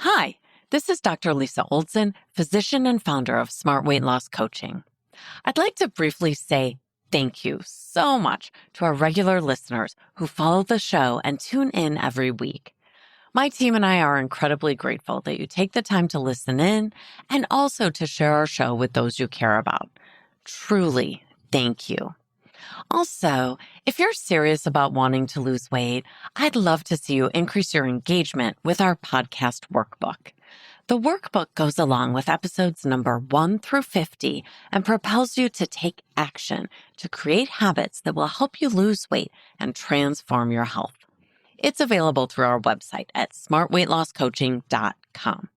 Hi, this is Dr. Lisa Oldson, physician and founder of Smart Weight Loss Coaching. I'd like to briefly say thank you so much to our regular listeners who follow the show and tune in every week. My team and I are incredibly grateful that you take the time to listen in and also to share our show with those you care about. Truly, thank you. Also, if you're serious about wanting to lose weight, I'd love to see you increase your engagement with our podcast workbook. The workbook goes along with episodes number 1 through 50 and propels you to take action to create habits that will help you lose weight and transform your health. It's available through our website at smartweightlosscoaching.com.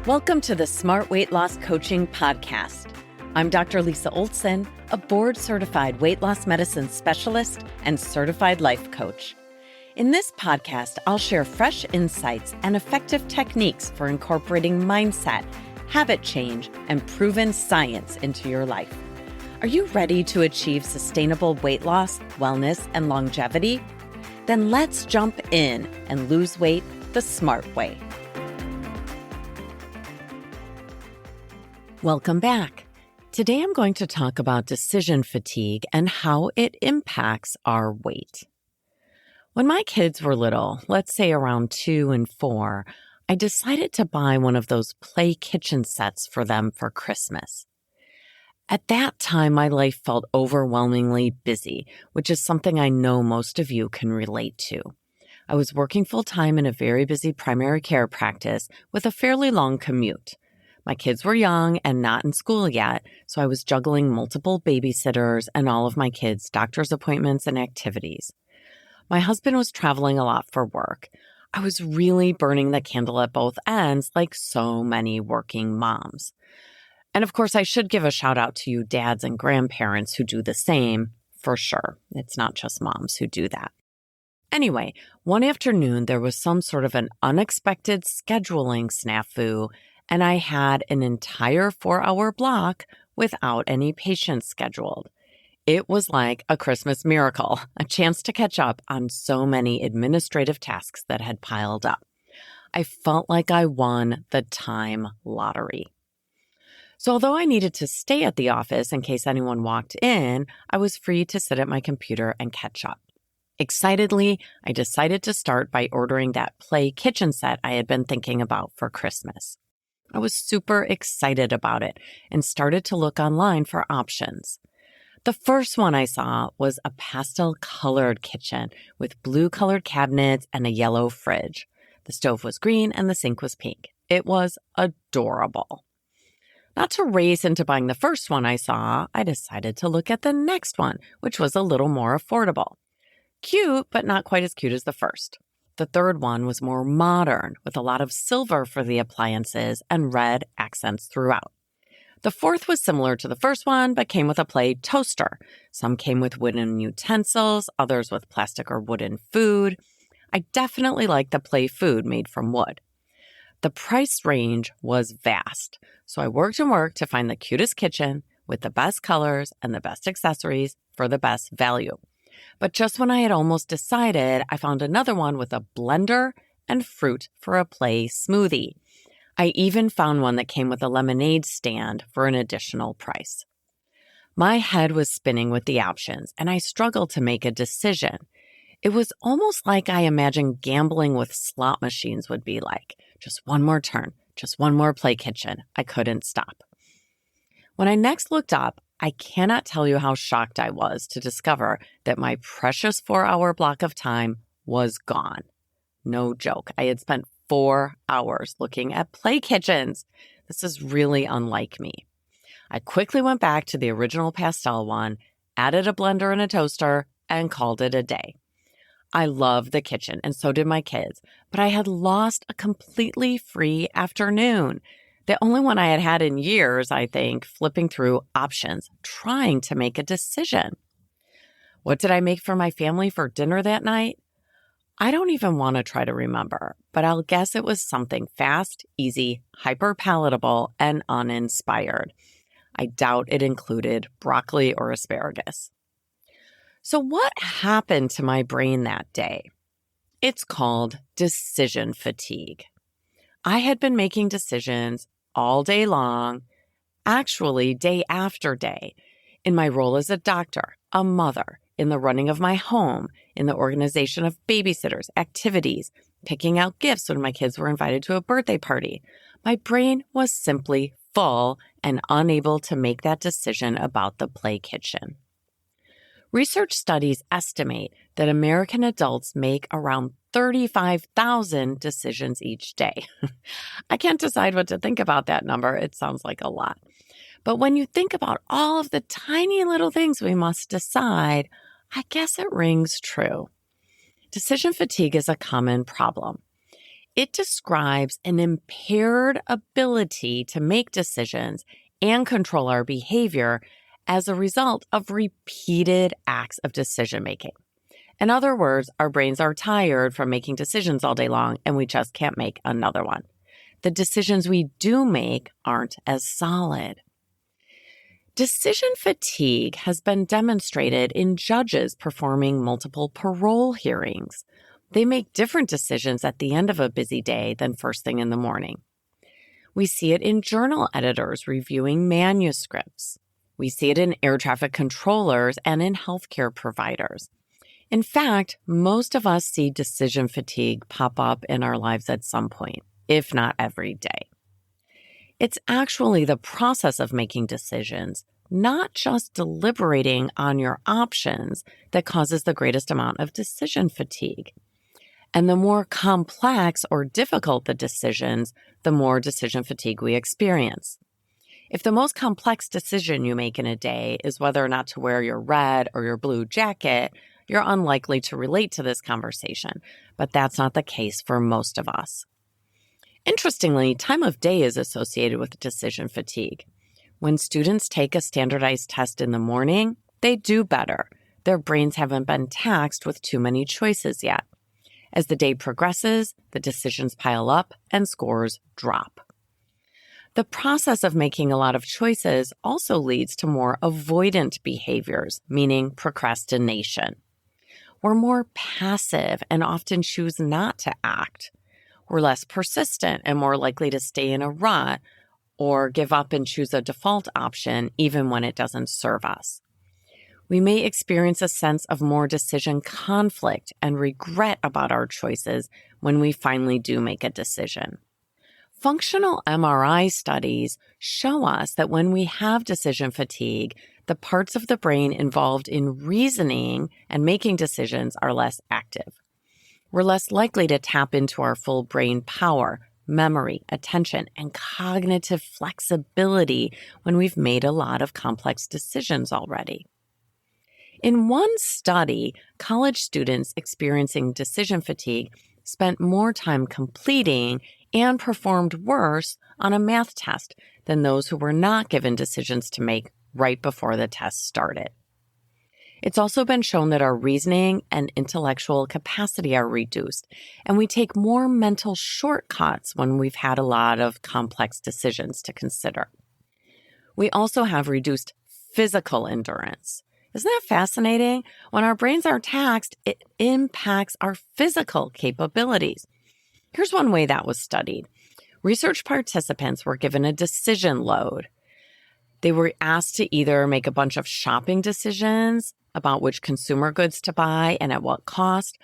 Welcome to the Smart Weight Loss Coaching Podcast. I'm Dr. Lisa Oldson, a board-certified weight loss medicine specialist and certified life coach. In this podcast, I'll share fresh insights and effective techniques for incorporating mindset, habit change, and proven science into your life. Are you ready to achieve sustainable weight loss, wellness, and longevity? Then let's jump in and lose weight the smart way. Welcome back. Today I'm going to talk about decision fatigue and how it impacts our weight. When my kids were little, let's say around 2 and 4, I decided to buy one of those play kitchen sets for them for Christmas. At that time, my life felt overwhelmingly busy, which is something I know most of you can relate to. I was working full-time in a very busy primary care practice with a fairly long commute. My kids were young and not in school yet, so I was juggling multiple babysitters and all of my kids' doctor's appointments and activities. My husband was traveling a lot for work. I was really burning the candle at both ends like so many working moms. And of course, I should give a shout out to you dads and grandparents who do the same, for sure. It's not just moms who do that. Anyway, one afternoon, there was some sort of an unexpected scheduling snafu, and I had an entire 4-hour block without any patients scheduled. It was like a Christmas miracle, a chance to catch up on so many administrative tasks that had piled up. I felt like I won the time lottery. So although I needed to stay at the office in case anyone walked in, I was free to sit at my computer and catch up. Excitedly, I decided to start by ordering that play kitchen set I had been thinking about for Christmas. I was super excited about it and started to look online for options. The first one I saw was a pastel-colored kitchen with blue-colored cabinets and a yellow fridge. The stove was green and the sink was pink. It was adorable. Not to race into buying the first one I saw, I decided to look at the next one, which was a little more affordable. Cute, but not quite as cute as the first. The third one was more modern, with a lot of silver for the appliances and red accents throughout. The fourth was similar to the first one, but came with a play toaster. Some came with wooden utensils, others with plastic or wooden food. I definitely liked the play food made from wood. The price range was vast, so I worked to find the cutest kitchen with the best colors and the best accessories for the best value. But just when I had almost decided, I found another one with a blender and fruit for a play smoothie. I even found one that came with a lemonade stand for an additional price. My head was spinning with the options, and I struggled to make a decision. It was almost like I imagined gambling with slot machines would be like. Just one more turn, just one more play kitchen. I couldn't stop. When I next looked up, I cannot tell you how shocked I was to discover that my precious 4-hour block of time was gone. No joke. I had spent 4 hours looking at play kitchens. This is really unlike me. I quickly went back to the original pastel one, added a blender and a toaster, and called it a day. I love the kitchen, and so did my kids, but I had lost a completely free afternoon. The only one I had had in years, I think, flipping through options, trying to make a decision. What did I make for my family for dinner that night? I don't even want to try to remember, but I'll guess it was something fast, easy, hyper-palatable, and uninspired. I doubt it included broccoli or asparagus. So what happened to my brain that day? It's called decision fatigue. I had been making decisions all day long, actually day after day, in my role as a doctor, a mother, in the running of my home, in the organization of babysitters, activities, picking out gifts when my kids were invited to a birthday party. My brain was simply full and unable to make that decision about the play kitchen. Research studies estimate that American adults make around 35,000 decisions each day. I can't decide what to think about that number. It sounds like a lot. But when you think about all of the tiny little things we must decide, I guess it rings true. Decision fatigue is a common problem. It describes an impaired ability to make decisions and control our behavior as a result of repeated acts of decision making. In other words, our brains are tired from making decisions all day long and we just can't make another one. The decisions we do make aren't as solid. Decision fatigue has been demonstrated in judges performing multiple parole hearings. They make different decisions at the end of a busy day than first thing in the morning. We see it in journal editors reviewing manuscripts. We see it in air traffic controllers and in healthcare providers. In fact, most of us see decision fatigue pop up in our lives at some point, if not every day. It's actually the process of making decisions, not just deliberating on your options, that causes the greatest amount of decision fatigue. And the more complex or difficult the decisions, the more decision fatigue we experience. If the most complex decision you make in a day is whether or not to wear your red or your blue jacket, you're unlikely to relate to this conversation, but that's not the case for most of us. Interestingly, time of day is associated with decision fatigue. When students take a standardized test in the morning, they do better. Their brains haven't been taxed with too many choices yet. As the day progresses, the decisions pile up and scores drop. The process of making a lot of choices also leads to more avoidant behaviors, meaning procrastination. We're more passive and often choose not to act. We're less persistent and more likely to stay in a rut or give up and choose a default option even when it doesn't serve us. We may experience a sense of more decision conflict and regret about our choices when we finally do make a decision. Functional MRI studies show us that when we have decision fatigue, the parts of the brain involved in reasoning and making decisions are less active. We're less likely to tap into our full brain power, memory, attention, and cognitive flexibility when we've made a lot of complex decisions already. In one study, college students experiencing decision fatigue spent more time completing and performed worse on a math test than those who were not given decisions to make right before the test started. It's also been shown that our reasoning and intellectual capacity are reduced, and we take more mental shortcuts when we've had a lot of complex decisions to consider. We also have reduced physical endurance. Isn't that fascinating? When our brains are taxed, it impacts our physical capabilities. Here's one way that was studied. Research participants were given a decision load. They were asked to either make a bunch of shopping decisions about which consumer goods to buy and at what cost,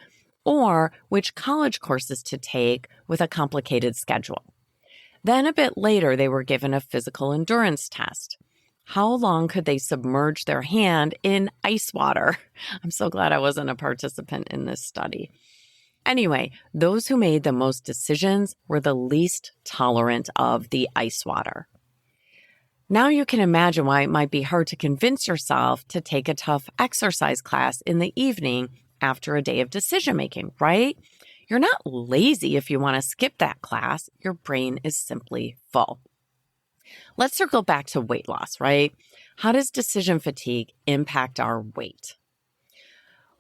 or which college courses to take with a complicated schedule. Then a bit later, they were given a physical endurance test. How long could they submerge their hand in ice water? I'm so glad I wasn't a participant in this study. Anyway, those who made the most decisions were the least tolerant of the ice water. Now you can imagine why it might be hard to convince yourself to take a tough exercise class in the evening after a day of decision making, right? You're not lazy if you want to skip that class. Your brain is simply full. Let's circle back to weight loss, right? How does decision fatigue impact our weight?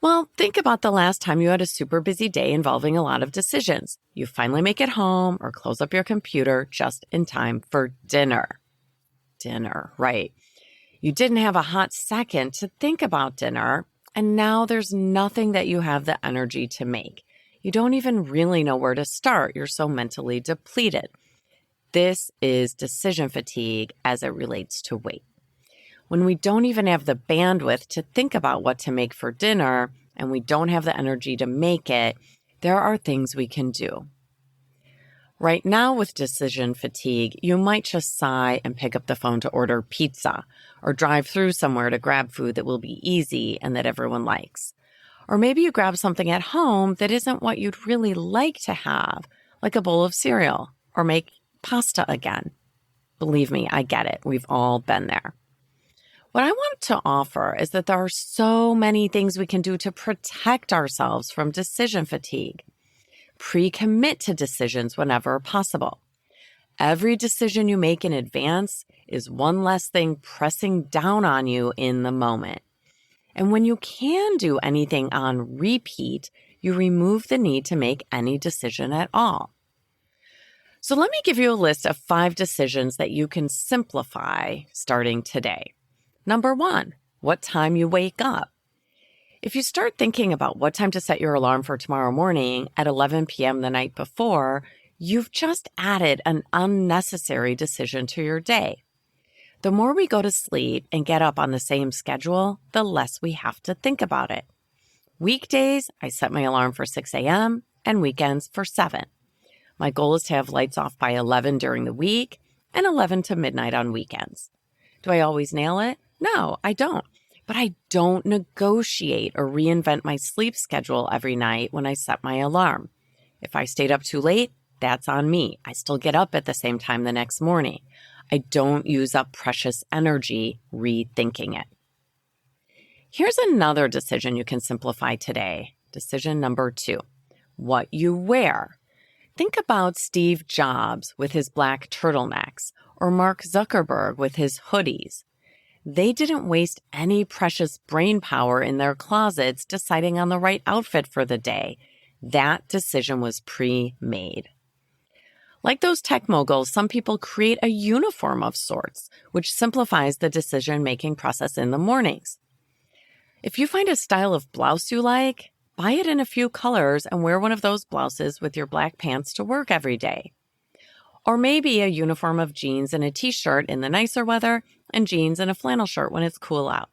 Well, think about the last time you had a super busy day involving a lot of decisions. You finally make it home or close up your computer just in time for dinner. Dinner, right. You didn't have a hot second to think about dinner. and now there's nothing that you have the energy to make. You don't even really know where to start. You're so mentally depleted. This is decision fatigue as it relates to weight. When we don't even have the bandwidth to think about what to make for dinner and we don't have the energy to make it, there are things we can do. Right now with decision fatigue, you might just sigh and pick up the phone to order pizza or drive through somewhere to grab food that will be easy and that everyone likes. Or maybe you grab something at home that isn't what you'd really like to have, like a bowl of cereal or make pasta again. Believe me, I get it. We've all been there. What I want to offer is that there are so many things we can do to protect ourselves from decision fatigue. Pre-commit to decisions whenever possible. Every decision you make in advance is one less thing pressing down on you in the moment. And when you can do anything on repeat, you remove the need to make any decision at all. So let me give you a list of 5 decisions that you can simplify starting today. Number 1, what time you wake up. If you start thinking about what time to set your alarm for tomorrow morning at 11 p.m. the night before, you've just added an unnecessary decision to your day. The more we go to sleep and get up on the same schedule, the less we have to think about it. Weekdays, I set my alarm for 6 a.m. and weekends for 7. My goal is to have lights off by 11 during the week and 11 to midnight on weekends. Do I always nail it? No, I don't. But I don't negotiate or reinvent my sleep schedule every night when I set my alarm. If I stayed up too late, that's on me. I still get up at the same time the next morning. I don't use up precious energy rethinking it. Here's another decision you can simplify today. Decision number 2, what you wear. Think about Steve Jobs with his black turtlenecks or Mark Zuckerberg with his hoodies. They didn't waste any precious brain power in their closets deciding on the right outfit for the day. That decision was pre-made. Like those tech moguls, some people create a uniform of sorts, which simplifies the decision-making process in the mornings. If you find a style of blouse you like, buy it in a few colors and wear one of those blouses with your black pants to work every day. Or maybe a uniform of jeans and a t-shirt in the nicer weather and jeans and a flannel shirt when it's cool out.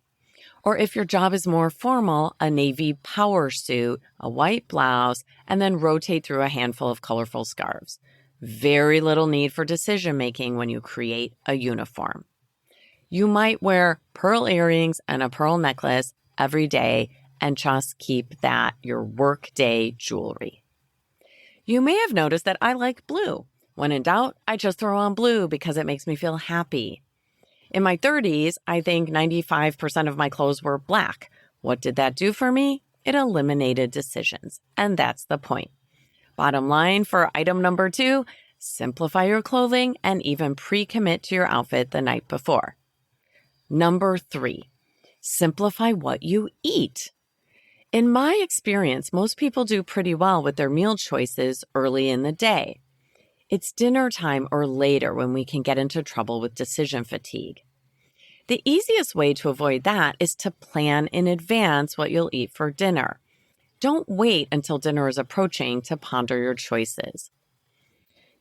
Or if your job is more formal, a navy power suit, a white blouse, and then rotate through a handful of colorful scarves. Very little need for decision-making when you create a uniform. You might wear pearl earrings and a pearl necklace every day and just keep that your workday jewelry. You may have noticed that I like blue. When in doubt, I just throw on blue because it makes me feel happy. In my 30s, I think 95% of my clothes were black. What did that do for me? It eliminated decisions, and that's the point. Bottom line for item number 2, simplify your clothing and even pre-commit to your outfit the night before. Number 3, simplify what you eat. In my experience, most people do pretty well with their meal choices early in the day. It's dinner time or later when we can get into trouble with decision fatigue. The easiest way to avoid that is to plan in advance what you'll eat for dinner. Don't wait until dinner is approaching to ponder your choices.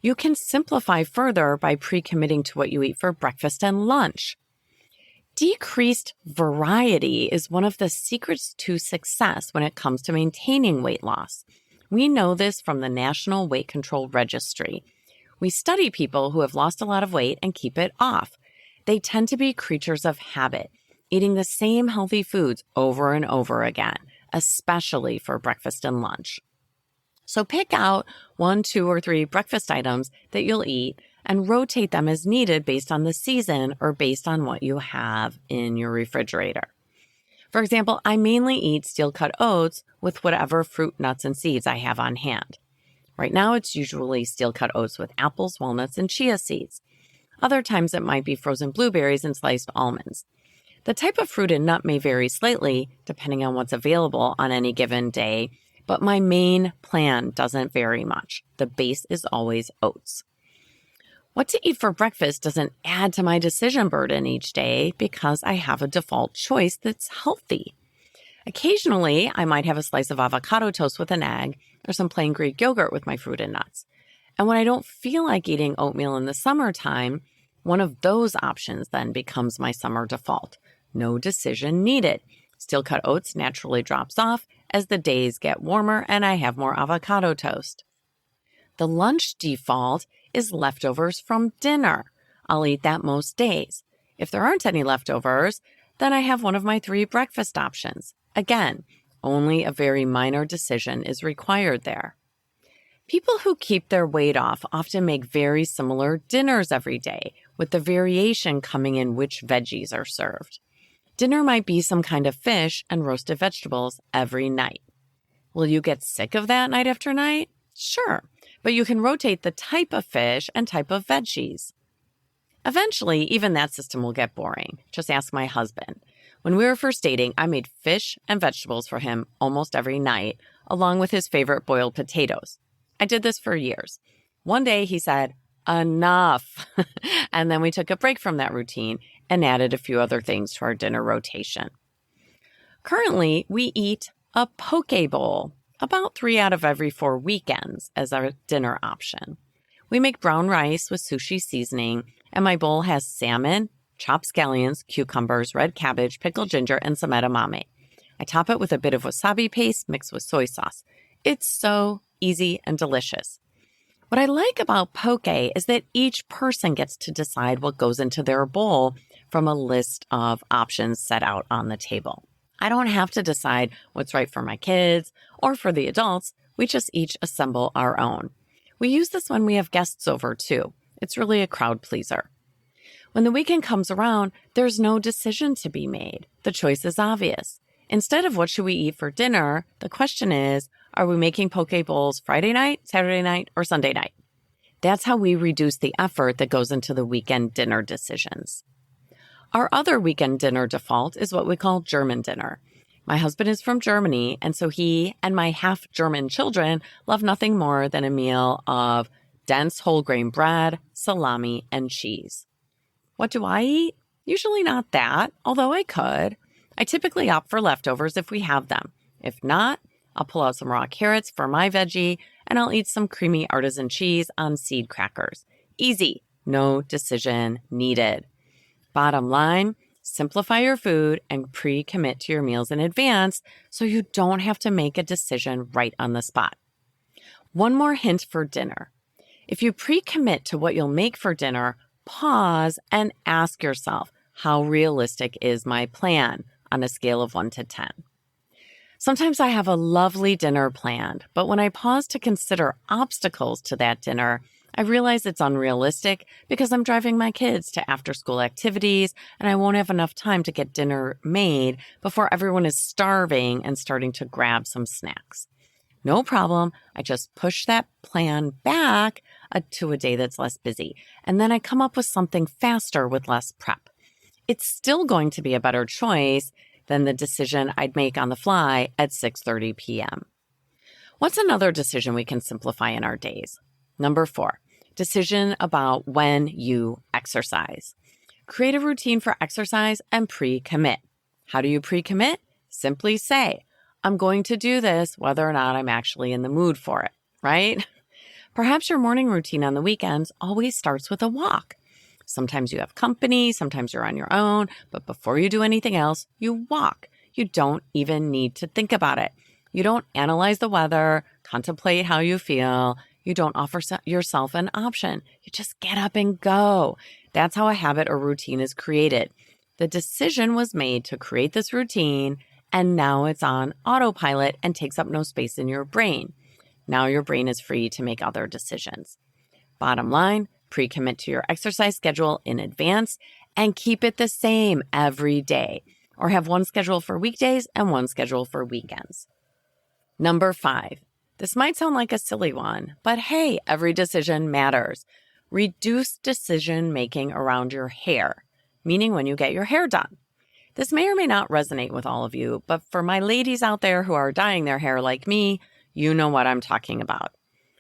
You can simplify further by pre-committing to what you eat for breakfast and lunch. Decreased variety is one of the secrets to success when it comes to maintaining weight loss. We know this from the National Weight Control Registry. We study people who have lost a lot of weight and keep it off. They tend to be creatures of habit, eating the same healthy foods over and over again, especially for breakfast and lunch. So pick out 1, 2, or 3 breakfast items that you'll eat and rotate them as needed based on the season or based on what you have in your refrigerator. For example, I mainly eat steel-cut oats with whatever fruit, nuts, and seeds I have on hand. Right now, it's usually steel-cut oats with apples, walnuts, and chia seeds. Other times, it might be frozen blueberries and sliced almonds. The type of fruit and nut may vary slightly depending on what's available on any given day, but my main plan doesn't vary much. The base is always oats. What to eat for breakfast doesn't add to my decision burden each day because I have a default choice that's healthy. Occasionally, I might have a slice of avocado toast with an egg or some plain Greek yogurt with my fruit and nuts. And when I don't feel like eating oatmeal in the summertime, one of those options then becomes my summer default. No decision needed. Steel-cut oats naturally drops off as the days get warmer and I have more avocado toast. The lunch default is leftovers from dinner. I'll eat that most days. If there aren't any leftovers, then I have one of my 3 breakfast options. Again, only a very minor decision is required there. People who keep their weight off often make very similar dinners every day, with the variation coming in which veggies are served. Dinner might be some kind of fish and roasted vegetables every night. Will you get sick of that night after night? Sure, but you can rotate the type of fish and type of veggies. Eventually, even that system will get boring. Just ask my husband. When we were first dating, I made fish and vegetables for him almost every night, along with his favorite boiled potatoes. I did this for years. One day he said, "Enough." And then we took a break from that routine and added a few other things to our dinner rotation. Currently, we eat a poke bowl about 3 out of every 4 weekends as our dinner option. We make brown rice with sushi seasoning, and my bowl has salmon, chopped scallions, cucumbers, red cabbage, pickled ginger, and some edamame. I top it with a bit of wasabi paste mixed with soy sauce. It's so easy and delicious. What I like about poke is that each person gets to decide what goes into their bowl from a list of options set out on the table. I don't have to decide what's right for my kids or for the adults. We just each assemble our own. We use this when we have guests over too. It's really a crowd pleaser. When the weekend comes around, there's no decision to be made. The choice is obvious. Instead of what should we eat for dinner, the question is, are we making poke bowls Friday night, Saturday night, or Sunday night? That's how we reduce the effort that goes into the weekend dinner decisions. Our other weekend dinner default is what we call German dinner. My husband is from Germany, and so he and my half-German children love nothing more than a meal of dense whole grain bread, salami, and cheese. What do I eat? Usually not that, although I could. I typically opt for leftovers if we have them. If not, I'll pull out some raw carrots for my veggie, and I'll eat some creamy artisan cheese on seed crackers. Easy, no decision needed. Bottom line, simplify your food and pre-commit to your meals in advance so you don't have to make a decision right on the spot. One more hint for dinner. If you pre-commit to what you'll make for dinner, pause and ask yourself, how realistic is my plan on a scale of 1 to 10? Sometimes I have a lovely dinner planned, but when I pause to consider obstacles to that dinner, I realize it's unrealistic because I'm driving my kids to after-school activities and I won't have enough time to get dinner made before everyone is starving and starting to grab some snacks. No problem. I just push that plan back to a day that's less busy, and then I come up with something faster with less prep. It's still going to be a better choice than the decision I'd make on the fly at 6:30 p.m. What's another decision we can simplify in our days? Number 4, decision about when you exercise. Create a routine for exercise and pre-commit. How do you pre-commit? Simply say, I'm going to do this whether or not I'm actually in the mood for it, right? Perhaps your morning routine on the weekends always starts with a walk. Sometimes you have company, sometimes you're on your own, but before you do anything else, you walk. You don't even need to think about it. You don't analyze the weather, contemplate how you feel. You don't offer yourself an option. You just get up and go. That's how a habit or routine is created. The decision was made to create this routine, and now it's on autopilot and takes up no space in your brain. Now your brain is free to make other decisions. Bottom line, pre-commit to your exercise schedule in advance and keep it the same every day, or have one schedule for weekdays and one schedule for weekends. Number 5, this might sound like a silly one, but hey, every decision matters. Reduce decision-making around your hair, meaning when you get your hair done. This may or may not resonate with all of you, but for my ladies out there who are dyeing their hair like me, you know what I'm talking about.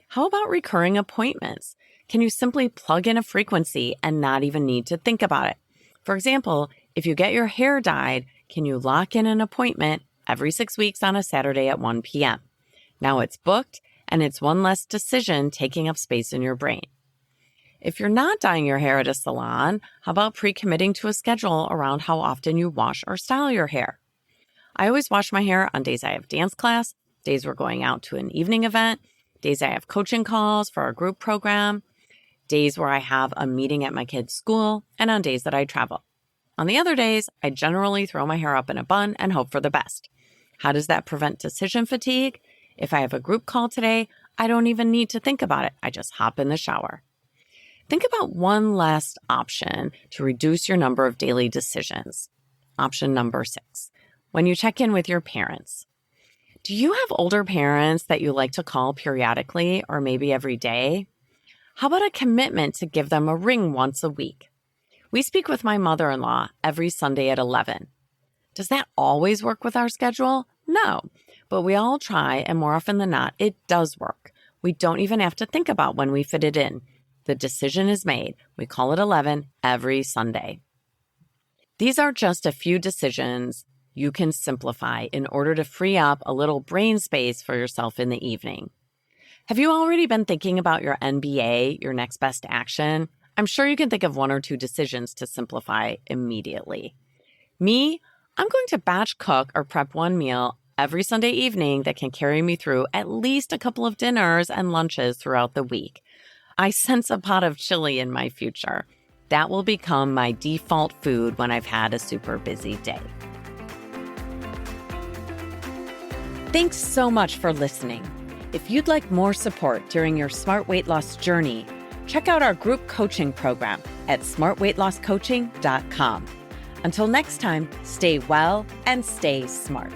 How about recurring appointments? Can you simply plug in a frequency and not even need to think about it? For example, if you get your hair dyed, can you lock in an appointment every 6 weeks on a Saturday at 1 p.m. Now it's booked, and it's one less decision taking up space in your brain. If you're not dyeing your hair at a salon, how about pre-committing to a schedule around how often you wash or style your hair? I always wash my hair on days I have dance class, days we're going out to an evening event, days I have coaching calls for our group program, days where I have a meeting at my kid's school, and on days that I travel. On the other days, I generally throw my hair up in a bun and hope for the best. How does that prevent decision fatigue? If I have a group call today, I don't even need to think about it. I just hop in the shower. Think about one last option to reduce your number of daily decisions. Option number 6, when you check in with your parents. Do you have older parents that you like to call periodically or maybe every day? How about a commitment to give them a ring once a week? We speak with my mother-in-law every Sunday at 11. Does that always work with our schedule? No, but we all try, and more often than not, it does work. We don't even have to think about when we fit it in. The decision is made. We call it 11 every Sunday. These are just a few decisions you can simplify in order to free up a little brain space for yourself in the evening. Have you already been thinking about your NBA, your next best action? I'm sure you can think of 1 or 2 decisions to simplify immediately. Me, I'm going to batch cook or prep one meal every Sunday evening that can carry me through at least a couple of dinners and lunches throughout the week. I sense a pot of chili in my future. That will become my default food when I've had a super busy day. Thanks so much for listening. If you'd like more support during your smart weight loss journey, check out our group coaching program at smartweightlosscoaching.com. Until next time, stay well and stay smart.